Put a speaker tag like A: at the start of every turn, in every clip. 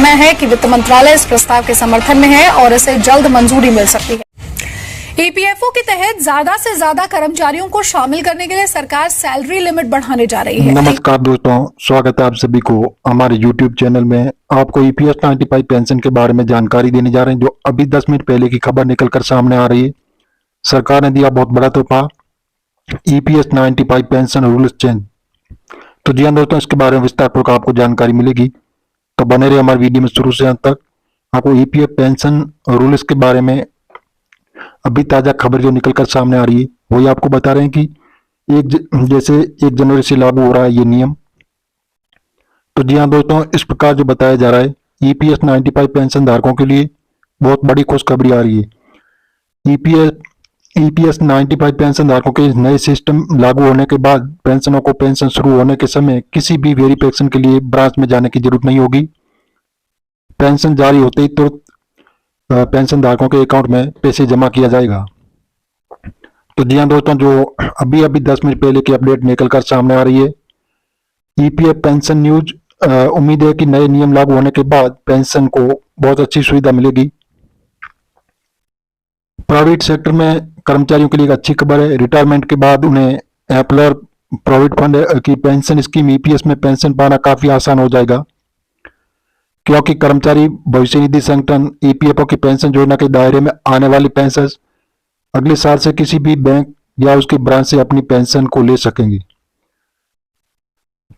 A: कहना है कि वित्त मंत्रालय इस प्रस्ताव के समर्थन में है और इसे जल्द मंजूरी मिल सकती है। ईपीएफओ के तहत ज्यादा से ज्यादा कर्मचारियों को शामिल करने के लिए सरकार सैलरी लिमिट बढ़ाने जा रही है।
B: नमस्कार दोस्तों, स्वागत है आप सभी को हमारे YouTube चैनल में। आपको ईपीएस 95 पेंशन के बारे में जानकारी देने जा रहे हैं, जो अभी 10 मिनट पहले की खबर निकलकर सामने आ रही है। सरकार ने दिया बहुत बड़ा तोहफा, ईपीएस 95 पेंशन रूल्स चेंज। तो जी हाँ दोस्तों, इसके बारे में विस्तार पूर्वक आपको जानकारी मिलेगी, तो बने रहिए हमारे वीडियो में शुरू से अंत तक। आपको ईपीएफ पेंशन रूल्स के बारे में अभी ताजा खबर जो निकलकर सामने आ रही है वही आपको बता रहे हैं कि जैसे 1 जनवरी से लागू हो रहा है ये नियम। तो जी हाँ दोस्तों, इस प्रकार जो बताया जा रहा है, ईपीएस 95 पेंशन धारकों के लिए बहुत बड़ी खुशखबरी आ रही है। ईपीएस 95 पेंशन धारकों के नए सिस्टम लागू होने के बाद पेंशनों को पेंशन शुरू होने के समय किसी भी वेरिफिकेशन के लिए ब्रांच में जाने की जरूरत नहीं होगी। पेंशन जारी होते ही तुरंत पेंशन धारकों के अकाउंट में पैसे जमा किया जाएगा। तो जी हाँ दोस्तों, जो अभी 10 मिनट पहले की अपडेट निकलकर सामने आ रही है, ईपीएफ पेंशन न्यूज। उम्मीद है कि नए नियम लागू होने के बाद पेंशन को बहुत अच्छी सुविधा मिलेगी। प्राइवेट सेक्टर में कर्मचारियों के लिए एक अच्छी खबर है। रिटायरमेंट के बाद उन्हें एम्प्लॉयर प्रोविडेंट फंड की पेंशन स्कीम ईपीएस में पेंशन पाना काफी आसान हो जाएगा, क्योंकि कर्मचारी भविष्य निधि संगठन ईपीएफओ की पेंशन योजना के दायरे में आने वाली पेंशन अगले साल से किसी भी बैंक या उसकी ब्रांच से अपनी पेंशन को ले सकेंगे।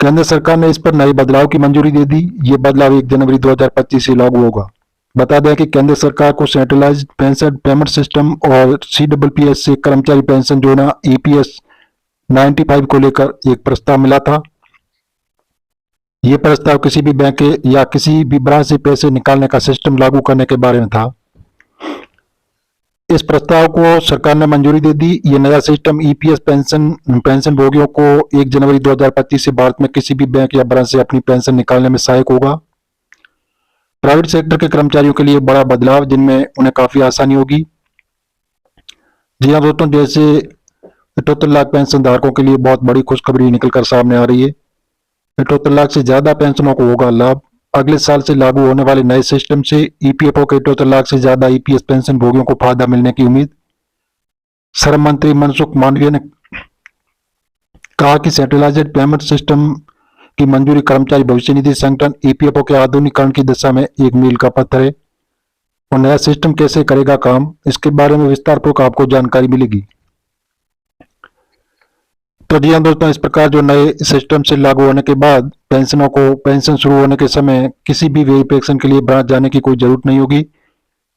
B: केंद्र सरकार ने इस पर नए बदलाव की मंजूरी दे दी। ये बदलाव 1 जनवरी 2025 से लागू होगा। बता दें कि केंद्र सरकार को सेंट्रलाइज्ड पेंशन पेमेंट सिस्टम और सीडब्ल्यूपीएस से कर्मचारी पेंशन योजना ईपीएस 95 को लेकर एक प्रस्ताव मिला था। यह प्रस्ताव किसी भी बैंक के या किसी भी ब्रांच से पैसे निकालने का सिस्टम लागू करने के बारे में था। इस प्रस्ताव को सरकार ने मंजूरी दे दी। ये नया सिस्टम ईपीएस पेंशन भोगियों को 1 जनवरी 2025 से भारत में किसी भी बैंक या ब्रांच से अपनी पेंशन निकालने में सहायक होगा। प्राइवेट सेक्टर के कर्मचारियों के लिए बड़ा बदलाव, जिनमें उन्हें काफी आसानी होगी। जी हाँ दोस्तों, जैसे 78 लाख पेंशन धारकों के लिए बहुत बड़ी खुशखबरी निकलकर सामने आ रही है। 78 लाख से ज्यादा पेंशनों को होगा लाभ। अगले साल से लागू होने वाले नए सिस्टम से ईपीएफओ के 78 लाख से ज्यादा ईपीएस पेंशन भोगियों को फायदा मिलने की उम्मीद। श्रम मंत्री मनसुख मांडविया ने कहा कि सेंट्रलाइज्ड पेमेंट सिस्टम की मंजूरी कर्मचारी भविष्य निधि संगठन ईपीएफओ के आधुनिकीकरण की दिशा में एक मील का पत्थर है। और नया सिस्टम कैसे करेगा काम, इसके बारे में विस्तार पूर्वक आपको जानकारी मिलेगी। तो जी हाँ दोस्तों, इस प्रकार जो नए सिस्टम से लागू होने के बाद पेंशन शुरू होने के समय किसी भी वेरिफिकेशन के लिए ब्रांच जाने की कोई जरूरत नहीं होगी।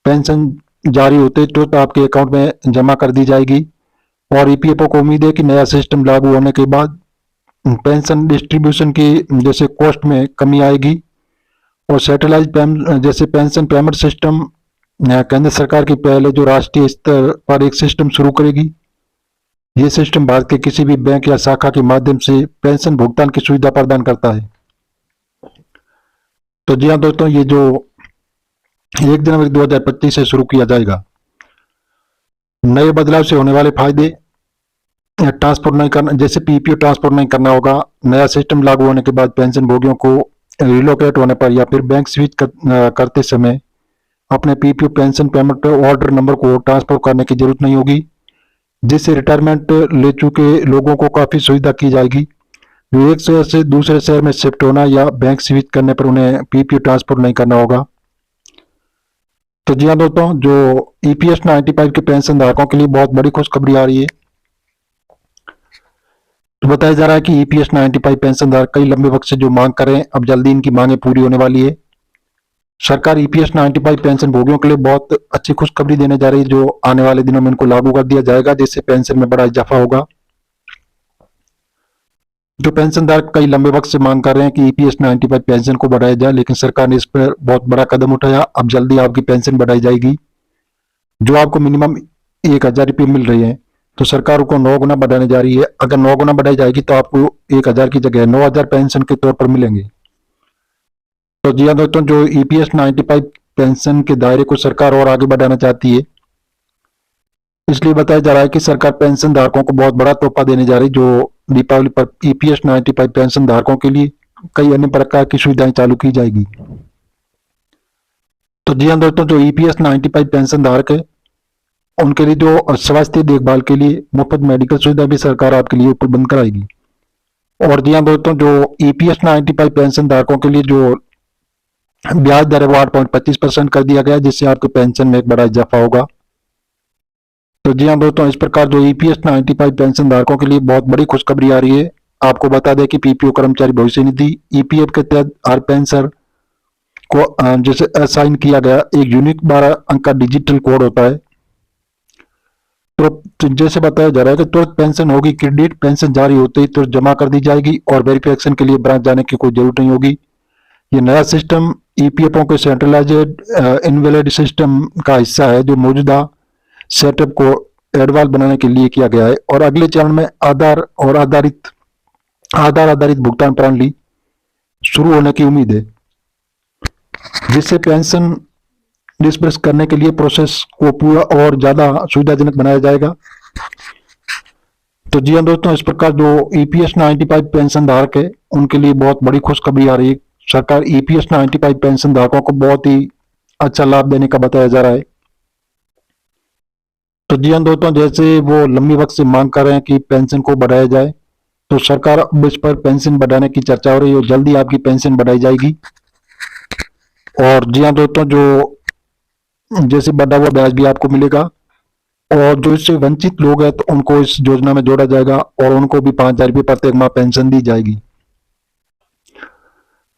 B: पेंशन जारी होते तो आपके अकाउंट में जमा कर दी जाएगी। और ईपीएफओ को उम्मीद है कि नया सिस्टम लागू होने के बाद पेंशन डिस्ट्रीब्यूशन की जैसे कॉस्ट में कमी आएगी। और सेटेलाइज जैसे पेंशन पेमेंट सिस्टम केंद्र सरकार की पहले जो राष्ट्रीय स्तर पर एक सिस्टम शुरू करेगी। ये सिस्टम भारत के किसी भी बैंक या शाखा के माध्यम से पेंशन भुगतान की सुविधा प्रदान करता है। तो जी हाँ दोस्तों, ये जो 1 जनवरी 2025 से शुरू किया जाएगा। नए बदलाव से होने वाले फायदे, ट्रांसफर नहीं करना, जैसे पीपीओ ट्रांसफर नहीं करना होगा। नया सिस्टम लागू होने के बाद पेंशन भोगियों को रिलोकेट होने पर या फिर बैंक स्विच करते समय अपने PPO pension payment order number को ट्रांसफर करने की जरूरत नहीं होगी, जिससे रिटायरमेंट ले चुके लोगों को काफी सुविधा की जाएगी। जो एक शहर से दूसरे शहर में शिफ्ट होना या बैंक स्विच करने पर उन्हें पीपीओ ट्रांसफर नहीं करना होगा। तो जी हाँ दोस्तों, जो ईपीएस 95 के पेंशन धारकों के लिए बहुत बड़ी खुशखबरी आ रही है। तो बताया जा रहा है कि ईपीएस 95 पेंशन धारक कई लंबे वक्त से जो मांग कर रहे हैं, अब जल्दी इनकी मांगे पूरी होने वाली है। सरकार ईपीएस 95 पेंशन भोगियों के लिए बहुत अच्छी खुशखबरी देने जा रही है, जो आने वाले दिनों में इनको लागू कर दिया जाएगा, जिससे पेंशन में बड़ा इजाफा होगा। जो पेंशनधारक कई लंबे वक्त से मांग कर रहे हैं कि ईपीएस 95 पेंशन को बढ़ाया जाए, लेकिन सरकार ने इस पर बहुत बड़ा कदम उठाया। अब जल्दी आपकी पेंशन बढ़ाई जाएगी। जो आपको मिनिमम 1000 रुपये मिल रही है, तो सरकार को 9 गुना बढ़ाने जा रही है। अगर 9 गुना बढ़ाई जाएगी तो आपको 1000 की जगह 9000 पेंशन के तौर पर मिलेंगे। तो जी हाँ दोस्तों, जो ईपीएस 95 पेंशन के दायरे को सरकार और आगे बढ़ाना चाहती है, इसलिए बताया जा रहा है कि सरकार पेंशन धारकों को बहुत बड़ा तोहफा देने जा रही है। जो दीपावली पर ईपीएस 95 पेंशन धारकों के लिए कई अन्य प्रकार की सुविधाएं चालू की जाएगी। जी हाँ दोस्तों, जो ईपीएस 95 पेंशन धारक है उनके लिए जो स्वास्थ्य देखभाल के लिए मुफ्त मेडिकल सुविधा भी सरकार आपके लिए उपलब्ध कराएगी। और जी हाँ दोस्तों, जो ईपीएस 95 पेंशन धारकों के लिए जो ब्याज दर है वो 8.25% कर दिया गया, जिससे आपके पेंशन में एक बड़ा इजाफा होगा। तो जी हाँ दोस्तों, इस प्रकार जो ईपीएस 95 पेंशन धारकों के लिए बहुत बड़ी खुशखबरी आ रही है। आपको बता दें कि पीपीओ कर्मचारी भविष्य निधि ईपीएफ के तहत हर पेंशनर को जैसे असाइन किया गया एक यूनिक 12 अंक का डिजिटल कोड होता है। तो जैसे बताया जा रहा है कि तुरंत पेंशन होगी क्रेडिट, पेंशन जारी होते ही तुरंत जमा कर दी जाएगी और वेरिफिकेशन के लिए ब्रांच जाने की कोई जरूरत नहीं होगी। ये नया सिस्टम ईपीएफओ के सेंट्रलाइज्ड इनवैलिड सिस्टम का हिस्सा है, जो मौजूदा सेटअप को एडवांस बनाने के लिए किया गया है। और अगले चरण में आधार आधारित भुगतान प्रणाली शुरू होने की उम्मीद है, जिससे पेंशन डिस्पर्स करने के लिए प्रोसेस को पूरा और ज्यादा सुविधाजनक बनाया जाएगा। तो जी हाँ दोस्तों, इस प्रकार जो ईपीएस 95 पेंशन धारक है उनके लिए बहुत बड़ी खुशखबरी आ रही है। सरकार ईपीएस 95 पेंशन धारकों को बहुत ही अच्छा लाभ देने का बताया जा रहा है। तो जी हाँ दोस्तों, जैसे वो लंबी वक्त से मांग कर रहे हैं कि पेंशन को बढ़ाया जाए, तो सरकार अब इस पर पेंशन बढ़ाने की चर्चा हो रही है और जल्दी आपकी पेंशन बढ़ाई जाएगी। और जी हाँ दोस्तों, जो जैसे बढ़ा हुआ ब्याज भी आपको मिलेगा और जो इससे वंचित लोग हैं तो उनको इस योजना में जोड़ा जाएगा और उनको भी 5,000 रुपये प्रत्येक माह पेंशन दी जाएगी।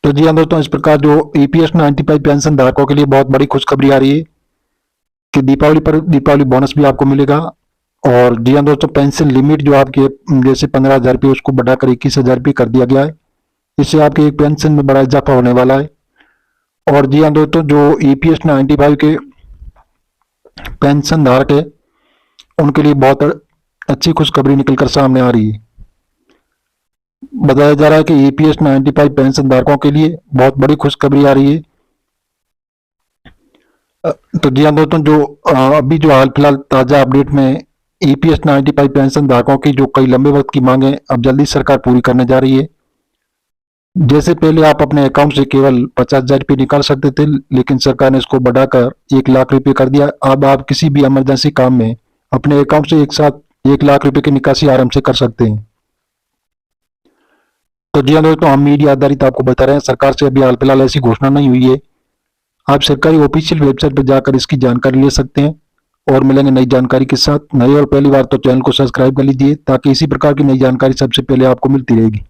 B: तो जी हाँ दोस्तों, इस प्रकार जो ईपीएस 95 पेंशन धारकों के लिए बहुत बड़ी खुशखबरी आ रही है कि दीपावली पर दीपावली बोनस भी आपको मिलेगा। और जी हाँ दोस्तों, पेंशन लिमिट जो आपके जैसे 15,000 रुपये उसको बढ़ाकर 21,000 रुपये कर दिया गया है। इससे आपके एक पेंशन में बड़ा इजाफा होने वाला है। और जी हाँ दोस्तों, जो ईपीएस 95 के पेंशन धारक है उनके लिए बहुत अच्छी खुशखबरी निकलकर सामने आ रही है। बताया जा रहा है कि ईपीएस 95 पेंशन धारकों के लिए बहुत बड़ी खुशखबरी आ रही है। तो जी हाँ दोस्तों, जो अभी जो हाल फिलहाल ताजा अपडेट में ईपीएस 95 पेंशन धारकों की जो कई लंबे वक्त की मांगे अब जल्दी सरकार पूरी करने जा रही है। जैसे पहले आप अपने अकाउंट से केवल 50,000 रुपये निकाल सकते थे, लेकिन सरकार ने इसको बढ़ाकर 1,00,000 रुपये कर दिया। अब आप किसी भी इमरजेंसी काम में अपने अकाउंट से एक साथ 1,00,000 रुपये की निकासी आराम से कर सकते हैं। तो जी हाँ दोस्तों, हम मीडिया आधारित आपको बता रहे हैं, सरकार से अभी हाल फिलहाल ऐसी घोषणा नहीं हुई है। आप सरकारी ऑफिशियल वेबसाइट पर जाकर इसकी जानकारी ले सकते हैं और मिलेंगे नई जानकारी के साथ। नई और पहली बार तो चैनल को सब्सक्राइब कर लीजिए ताकि इसी प्रकार की नई जानकारी सबसे पहले आपको मिलती रहेगी।